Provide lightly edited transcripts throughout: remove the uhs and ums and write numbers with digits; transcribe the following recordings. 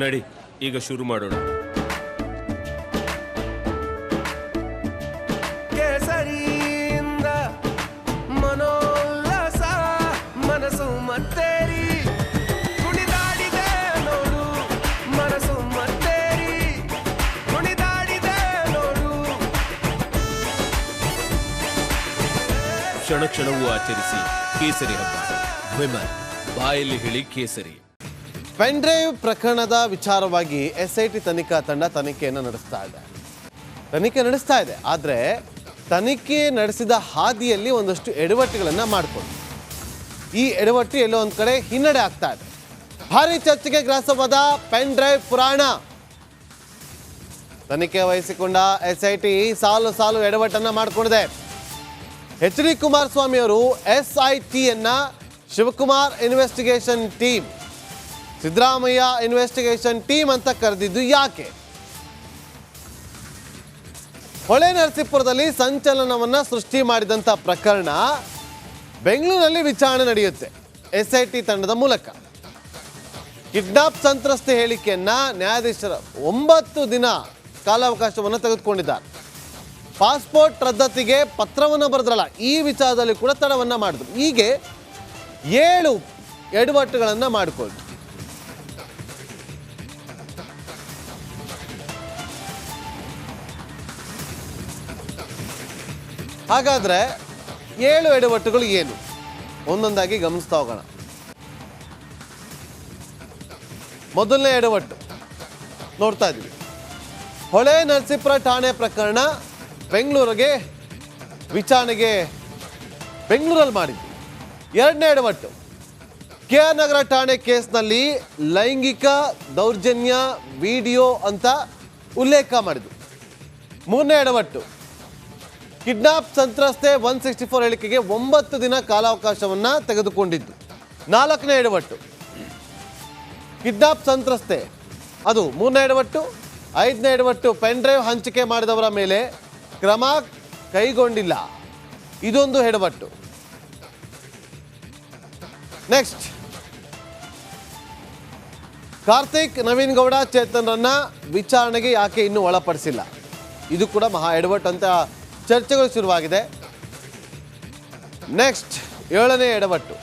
ನಡಿ ಈಗ ಶುರು ಮಾಡೋಣ. ಕೇಸರಿಯಿಂದ ಮನೋಲ್ಲಾಸ ಮನಸ್ಸು ಮತ್ತೇರಿ ಕುಣಿದಾಡಿದೆ ನೋಡು, ಮನಸ್ಸು ಮತ್ತೇರಿ ಕುಣಿದಾಡಿದೆ ನೋಡು. ಕ್ಷಣ ಕ್ಷಣವೂ ಆಚರಿಸಿ ಕೇಸರಿ ಹಬ್ಬ. ವಿಮಲ್ ಬಾಯಲ್ಲಿ ಹೇಳಿ ಕೇಸರಿ. ಪೆನ್ ಡ್ರೈವ್ ಪ್ರಕರಣದ ವಿಚಾರವಾಗಿ SIT ತನಿಖಾ ತಂಡ ತನಿಖೆಯನ್ನು ನಡೆಸ್ತಾ ಇದೆ. ಆದರೆ ತನಿಖೆ ನಡೆಸಿದ ಹಾದಿಯಲ್ಲಿ ಒಂದಷ್ಟು ಎಡವಟ್ಟುಗಳನ್ನು ಮಾಡಿಕೊಂಡು ಈ ಎಡವಟ್ಟು ಎಲ್ಲೋ ಒಂದು ಕಡೆ ಹಿನ್ನಡೆ ಆಗ್ತಾ ಇದೆ. ಭಾರಿ ಚರ್ಚೆಗೆ ಗ್ರಾಸವಾದ ಪೆನ್ ಡ್ರೈವ್ ಪುರಾಣ. ತನಿಖೆ ವಹಿಸಿಕೊಂಡ SIT ಸಾಲು ಎಡವಟ್ಟನ್ನು ಮಾಡಿಕೊಂಡಿದೆ. HD ಕುಮಾರಸ್ವಾಮಿ ಅವರು SITಯನ್ನ Shivakumar investigation team, Siddaramaiah investigation team ಅಂತ ಕರೆದಿದ್ದು ಯಾಕೆ? ಹೊಳೆ ನರಸೀಪುರದಲ್ಲಿ ಸಂಚಲನವನ್ನ ಸೃಷ್ಟಿ ಮಾಡಿದಂಥ ಪ್ರಕರಣ ಬೆಂಗಳೂರಿನಲ್ಲಿ ವಿಚಾರಣೆ ನಡೆಯುತ್ತೆ SIT ತಂಡದ ಮೂಲಕ. ಕಿಡ್ನಾಪ್ ಸಂತ್ರಸ್ತೆ ಹೇಳಿಕೆಯನ್ನ ನ್ಯಾಯಾಧೀಶರ 9 ದಿನ ಕಾಲಾವಕಾಶವನ್ನು ತೆಗೆದುಕೊಂಡಿದ್ದಾರೆ. ಪಾಸ್ಪೋರ್ಟ್ ರದ್ದತಿಗೆ ಪತ್ರವನ್ನು ಬರೆದ್ರಲ್ಲ, ಈ ವಿಚಾರದಲ್ಲಿ ಕೂಡ ತಡವನ್ನ ಮಾಡಿದ್ರು. ಹೀಗೆ 7 ಎಡವಟ್ಟುಗಳನ್ನು ಮಾಡಿಕೊಳ್ಳಿ. ಹಾಗಾದ್ರೆ 7 ಎಡವಟ್ಟುಗಳು ಏನು ಒಂದೊಂದಾಗಿ ಗಮನಿಸ್ತಾ ಹೋಗೋಣ. ಮೊದಲನೇ ಎಡವಟ್ಟು ನೋಡ್ತಾ ಇದ್ದೀವಿ. ಹೊಳೆ ನರಸೀಪುರ ಠಾಣೆ ಪ್ರಕರಣ ಬೆಂಗಳೂರಿಗೆ ವಿಚಾರಣೆಗೆ ಬೆಂಗಳೂರಲ್ಲಿ ಮಾಡಿದ್ವಿ. ಎರಡನೇ ಎಡವಟ್ಟು KR ನಗರ ಠಾಣೆ ಕೇಸ್ನಲ್ಲಿ ಲೈಂಗಿಕ ದೌರ್ಜನ್ಯ ವಿಡಿಯೋ ಅಂತ ಉಲ್ಲೇಖ ಮಾಡಿದ್ವಿ. ಮೂರನೇ ಎಡವಟ್ಟು ಕಿಡ್ನಾಪ್ ಸಂತ್ರಸ್ತೆ 164 ಹೇಳಿಕೆಗೆ 9 ದಿನ ಕಾಲಾವಕಾಶವನ್ನು ತೆಗೆದುಕೊಂಡಿದ್ದು. ನಾಲ್ಕನೇ ಎಡವಟ್ಟು ಕಿಡ್ನಾಪ್ ಸಂತ್ರಸ್ತೆ, ಅದು ಮೂರನೇ ಎಡವಟ್ಟು. ಐದನೇ ಎಡವಟ್ಟು ಪೆನ್ ಡ್ರೈವ್ ಹಂಚಿಕೆ ಮಾಡಿದವರ ಮೇಲೆ ಕ್ರಮ ಕೈಗೊಂಡಿಲ್ಲ, ಇದೊಂದು ಎಡವಟ್ಟು. ನೆಕ್ಸ್ಟ್, ಕಾರ್ತಿಕ್, ನವೀನ್ ಗೌಡ, ಚೇತನ್ರನ್ನ ವಿಚಾರಣೆಗೆ ಯಾಕೆ ಇನ್ನೂ ಒಳಪಡಿಸಿಲ್ಲ, ಇದು ಕೂಡ ಮಹಾ ಎಡವಟ್ಟು ಅಂತ ಚರ್ಚೆಗಳು ಶುರುವಾಗಿದೆ. ನೆಕ್ಸ್ಟ್, 7ನೇ ಎಡವಟ್ಟು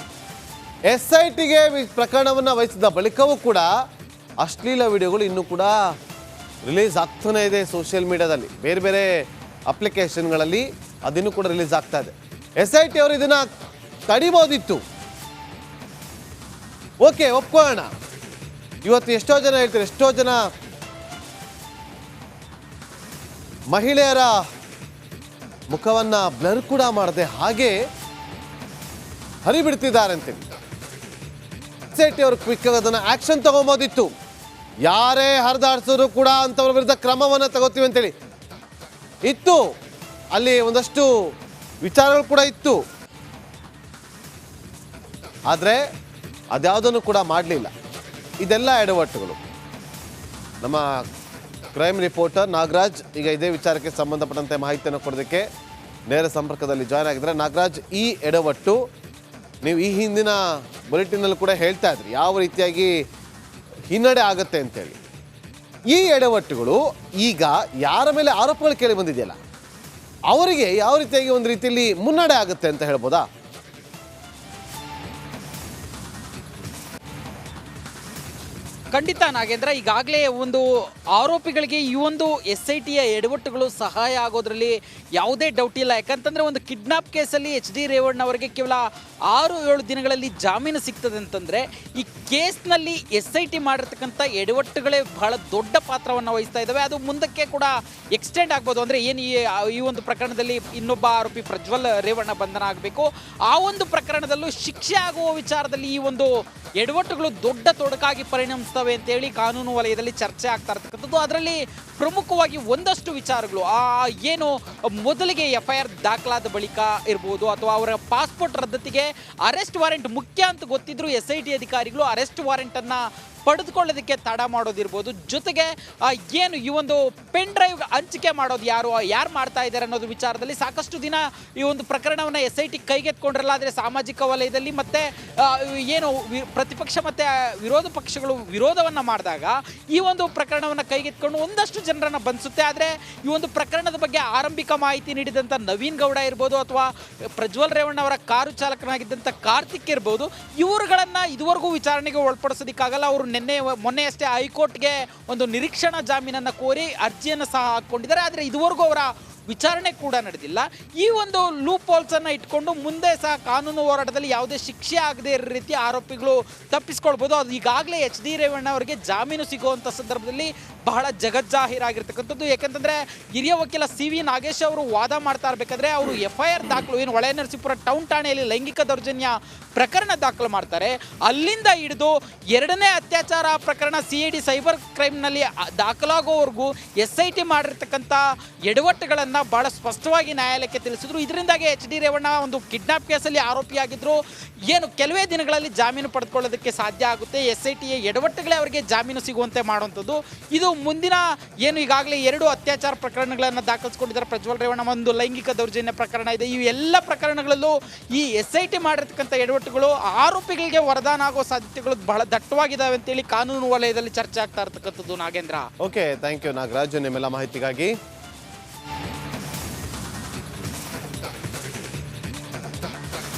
SITಗೆ ಪ್ರಕರಣವನ್ನು ವಹಿಸಿದ ಬಳಿಕವೂ ಕೂಡ ಅಶ್ಲೀಲ ವಿಡಿಯೋಗಳು ಇನ್ನೂ ಕೂಡ ರಿಲೀಸ್ ಆಗ್ತಾನೆ ಇದೆ ಸೋಷಿಯಲ್ ಮೀಡಿಯಾದಲ್ಲಿ, ಬೇರೆ ಬೇರೆ ಅಪ್ಲಿಕೇಶನ್ಗಳಲ್ಲಿ ಅದಿನ್ನೂ ಕೂಡ ರಿಲೀಸ್ ಆಗ್ತಾ ಇದೆ. SIT ಅವರು ಇದನ್ನು ತಡಿಬೋದಿತ್ತು, ಓಕೆ ಒಪ್ಕೊಳ್ಳೋಣ. ಇವತ್ತು ಎಷ್ಟೋ ಜನ ಹೇಳ್ತಾರೆ, ಎಷ್ಟೋ ಜನ ಮಹಿಳೆಯರ ಮುಖವನ್ನು ಬ್ಲರ್ ಕೂಡ ಮಾಡದೆ ಹಾಗೆ ಹರಿಬಿಡ್ತಿದ್ದಾರೆ ಅಂತೇಳಿ. SIT ಅವರು ಕ್ವಿಕ್ ಅದನ್ನು ಆಕ್ಷನ್ ತಗೊಬೋದಿತ್ತು. ಯಾರೇ ಹರಿದಾಡ್ಸೋರು ಕೂಡ ಅಂಥವ್ರ ವಿರುದ್ಧ ಕ್ರಮವನ್ನು ತಗೋತೀವಿ ಅಂತೇಳಿ ಇತ್ತು. ಅಲ್ಲಿ ಒಂದಷ್ಟು ವಿಚಾರಗಳು ಕೂಡ ಇತ್ತು, ಆದರೆ ಅದ್ಯಾವುದನ್ನು ಕೂಡ ಮಾಡಲಿಲ್ಲ. ಇದೆಲ್ಲ ಎಡವಟ್ಟುಗಳು. ನಮ್ಮ ಕ್ರೈಮ್ ರಿಪೋರ್ಟರ್ ನಾಗರಾಜ್ ಈಗ ಇದೇ ವಿಚಾರಕ್ಕೆ ಸಂಬಂಧಪಟ್ಟಂತೆ ಮಾಹಿತಿಯನ್ನು ಕೊಡೋದಕ್ಕೆ ನೇರ ಸಂಪರ್ಕದಲ್ಲಿ ಜಾಯ್ನ್ ಆಗಿದ್ದಾರೆ. ನಾಗರಾಜ್, ಈ ಎಡವಟ್ಟು ನೀವು ಈ ಹಿಂದಿನ ಬುಲೆಟಿನಲ್ಲಿ ಕೂಡ ಹೇಳ್ತಾ ಇದ್ರಿ ಯಾವ ರೀತಿಯಾಗಿ ಹಿನ್ನಡೆ ಆಗುತ್ತೆ ಅಂತೇಳಿ. ಈ ಎಡವಟ್ಟುಗಳು ಈಗ ಯಾರ ಮೇಲೆ ಆರೋಪಗಳು ಕೇಳಿ ಬಂದಿದೆಯಲ್ಲ ಅವರಿಗೆ ಯಾವ ರೀತಿಯಾಗಿ ಒಂದು ರೀತಿಯಲ್ಲಿ ಮುನ್ನಡೆ ಆಗುತ್ತೆ ಅಂತ ಹೇಳ್ಬೋದಾ? ಖಂಡಿತ ನಾಗೇಂದ್ರ, ಈಗಾಗಲೇ ಒಂದು ಆರೋಪಿಗಳಿಗೆ ಈ ಒಂದು SITಯ ಎಡವಟ್ಟುಗಳು ಸಹಾಯ ಆಗೋದ್ರಲ್ಲಿ ಯಾವುದೇ ಡೌಟ್ ಇಲ್ಲ. ಯಾಕಂತಂದ್ರೆ ಒಂದು ಕಿಡ್ನಾಪ್ ಕೇಸಲ್ಲಿ HD ರೇವಣ್ಣ ಅವರಿಗೆ ಕೇವಲ 6-7 ದಿನಗಳಲ್ಲಿ ಜಾಮೀನು ಸಿಗ್ತದೆ ಅಂತಂದ್ರೆ ಈ ಕೇಸ್ನಲ್ಲಿ SIT ಮಾಡಿರ್ತಕ್ಕಂಥ ಎಡವಟ್ಟುಗಳೇ ಬಹಳ ದೊಡ್ಡ ಪಾತ್ರವನ್ನು ವಹಿಸ್ತಾ ಇದ್ದಾವೆ. ಅದು ಮುಂದಕ್ಕೆ ಕೂಡ ಎಕ್ಸ್ಟೆಂಡ್ ಆಗ್ಬೋದು. ಅಂದರೆ ಏನು ಈ ಒಂದು ಪ್ರಕರಣದಲ್ಲಿ ಇನ್ನೊಬ್ಬ ಆರೋಪಿ ಪ್ರಜ್ವಲ್ ರೇವಣ್ಣ ಬಂಧನ ಆಗಬೇಕು, ಆ ಒಂದು ಪ್ರಕರಣದಲ್ಲೂ ಶಿಕ್ಷೆ ಆಗುವ ವಿಚಾರದಲ್ಲಿ ಈ ಒಂದು ಎಡವಟ್ಟುಗಳು ದೊಡ್ಡ ತೊಡಕಾಗಿ ಪರಿಣಮಿಸ್ತವೆ ಅಂತೇಳಿ ಕಾನೂನು ವಲಯದಲ್ಲಿ ಚರ್ಚೆ ಆಗ್ತಾ ಇರ್ತಕ್ಕಂಥದ್ದು. ಅದರಲ್ಲಿ ಪ್ರಮುಖವಾಗಿ ಒಂದಷ್ಟು ವಿಚಾರಗಳು, ಏನು ಮೊದಲಿಗೆ FIR ದಾಖಲಾದ ಬಳಿಕ ಇರ್ಬೋದು, ಅಥವಾ ಅವರ ಪಾಸ್ಪೋರ್ಟ್ ರದ್ದತಿಗೆ ಅರೆಸ್ಟ್ ವಾರೆಂಟ್ ಮುಖ್ಯ ಅಂತ ಗೊತ್ತಿದ್ರು SIT ಅಧಿಕಾರಿಗಳು ಅರೆಸ್ಟ್ ವಾರೆಂಟನ್ನು ಪಡೆದುಕೊಳ್ಳೋದಕ್ಕೆ ತಡ ಮಾಡೋದಿರ್ಬೋದು. ಜೊತೆಗೆ ಏನು ಈ ಒಂದು ಪೆನ್ ಡ್ರೈವ್ ಹಂಚಿಕೆ ಮಾಡೋದು ಯಾರು ಮಾಡ್ತಾ ಇದ್ದಾರೆ ಅನ್ನೋದು ವಿಚಾರದಲ್ಲಿ ಸಾಕಷ್ಟು ದಿನ ಈ ಒಂದು ಪ್ರಕರಣವನ್ನು SIT ಕೈಗೆತ್ಕೊಂಡ್ರಲ್ಲ. ಆದರೆ ಸಾಮಾಜಿಕ ವಲಯದಲ್ಲಿ ಮತ್ತೆ ಏನು ಪ್ರತಿಪಕ್ಷ ಮತ್ತು ವಿರೋಧ ಪಕ್ಷಗಳು ವಿರೋಧವನ್ನು ಮಾಡಿದಾಗ ಈ ಒಂದು ಪ್ರಕರಣವನ್ನು ಕೈಗೆತ್ಕೊಂಡು ಒಂದಷ್ಟು ಜನರನ್ನು ಬಂಧಿಸುತ್ತೆ. ಆದರೆ ಈ ಒಂದು ಪ್ರಕರಣದ ಬಗ್ಗೆ ಆರಂಭಿಕ ಮಾಹಿತಿ ನೀಡಿದಂಥ ನವೀನ್ ಗೌಡ ಇರ್ಬೋದು ಅಥವಾ ಪ್ರಜ್ವಲ್ ರೇವಣ್ಣ ಅವರ ಕಾರು ಚಾಲಕನಾಗಿದ್ದಂಥ ಕಾರ್ತಿಕ್ ಇರ್ಬೋದು, ಇವರುಗಳನ್ನು ಇದುವರೆಗೂ ವಿಚಾರಣೆಗೆ ಒಳಪಡಿಸೋದಕ್ಕಾಗಲ್ಲ. ಅವರು ಮೊನ್ನೆಯಷ್ಟೇ ಹೈಕೋರ್ಟ್ಗೆ ಒಂದು ನಿರೀಕ್ಷಣಾ ಜಾಮೀನನ್ನು ಕೋರಿ ಅರ್ಜಿಯನ್ನು ಸಹ ಹಾಕ್ಕೊಂಡಿದ್ದಾರೆ. ಆದರೆ ಇದುವರೆಗೂ ಅವರ ವಿಚಾರಣೆ ಕೂಡ ನಡೆದಿಲ್ಲ. ಈ ಒಂದು ಲೂಪ್ ಹೋಲ್ಸನ್ನು ಇಟ್ಕೊಂಡು ಮುಂದೆ ಸಹ ಕಾನೂನು ಹೋರಾಟದಲ್ಲಿ ಯಾವುದೇ ಶಿಕ್ಷೆ ಆಗದೇ ಇರೋ ರೀತಿ ಆರೋಪಿಗಳು ತಪ್ಪಿಸ್ಕೊಳ್ಬೋದು. ಅದು ಈಗಾಗಲೇ HD ರೇವಣ್ಣ ಅವರಿಗೆ ಜಾಮೀನು ಸಿಗುವಂಥ ಸಂದರ್ಭದಲ್ಲಿ ಬಹಳ ಜಗಜ್ಜಾಹೀರಾಗಿರ್ತಕ್ಕಂಥದ್ದು. ಯಾಕಂತಂದರೆ ಹಿರಿಯ ವಕೀಲ CV ನಾಗೇಶ್ ಅವರು ವಾದ ಮಾಡ್ತಾ ಇರಬೇಕಾದ್ರೆ ಅವರು FIR ದಾಖಲು ಏನು ಹೊಳೆನರಸೀಪುರ ಟೌನ್ ಠಾಣೆಯಲ್ಲಿ ಲೈಂಗಿಕ ದೌರ್ಜನ್ಯ ಪ್ರಕರಣ ದಾಖಲು ಮಾಡ್ತಾರೆ. ಅಲ್ಲಿಂದ ಹಿಡಿದು 2ನೇ ಅತ್ಯಾಚಾರ ಪ್ರಕರಣ CID ಸೈಬರ್ ಕ್ರೈಮ್ನಲ್ಲಿ ದಾಖಲಾಗೋವರೆಗೂ SIT ಮಾಡಿರ್ತಕ್ಕಂಥ ಎಡವಟ್ಟುಗಳನ್ನು ಬಹಳ ಸ್ಪಷ್ಟವಾಗಿ ನ್ಯಾಯಾಲಯಕ್ಕೆ ತಿಳಿಸಿದ್ರು. ಇದರಿಂದಾಗಿ HD ರೇವಣ್ಣ ಒಂದು ಕಿಡ್ನಾಪ್ ಕೇಸಲ್ಲಿ ಆರೋಪಿಯಾಗಿದ್ದರು. ಏನು ಕೆಲವೇ ದಿನಗಳಲ್ಲಿ ಜಾಮೀನು ಪಡೆದುಕೊಳ್ಳೋದಕ್ಕೆ ಸಾಧ್ಯ ಆಗುತ್ತೆ. SITಯ ಎಡವಟ್ಟುಗಳೇ ಅವರಿಗೆ ಜಾಮೀನು ಸಿಗುವಂತೆ ಮಾಡುವಂಥದ್ದು. ಇದು ಮುಂದಿನ ಏನು ಈಗಾಗಲೇ 2 ಅತ್ಯಾಚಾರ ಪ್ರಕರಣಗಳನ್ನು ದಾಖಲಿಸಿಕೊಂಡಿದ್ದಾರೆ ಪ್ರಜ್ವಲ್ ರೇವಣ್ಣ, ಒಂದು ಲೈಂಗಿಕ ದೌರ್ಜನ್ಯ ಪ್ರಕರಣ ಇದೆ. ಈ ಎಲ್ಲ ಪ್ರಕರಣಗಳಲ್ಲೂ ಈ SIT ಮಾಡಿರ್ತಕ್ಕಂಥ ಎಡವಟ್ಟುಗಳು ಆರೋಪಿಗಳಿಗೆ ವರದಾನ ಆಗೋ ಸಾಧ್ಯತೆಗಳು ಬಹಳ ದಟ್ಟವಾಗಿದ್ದಾವೆ ಅಂತೇಳಿ ಕಾನೂನು ವಲಯದಲ್ಲಿ ಚರ್ಚೆ ಆಗ್ತಾ ಇರ್ತಕ್ಕಂಥದ್ದು. Nagendra, okay, thank you Nagaraj ನಿಮ್ಮೆಲ್ಲ ಮಾಹಿತಿಗಾಗಿ.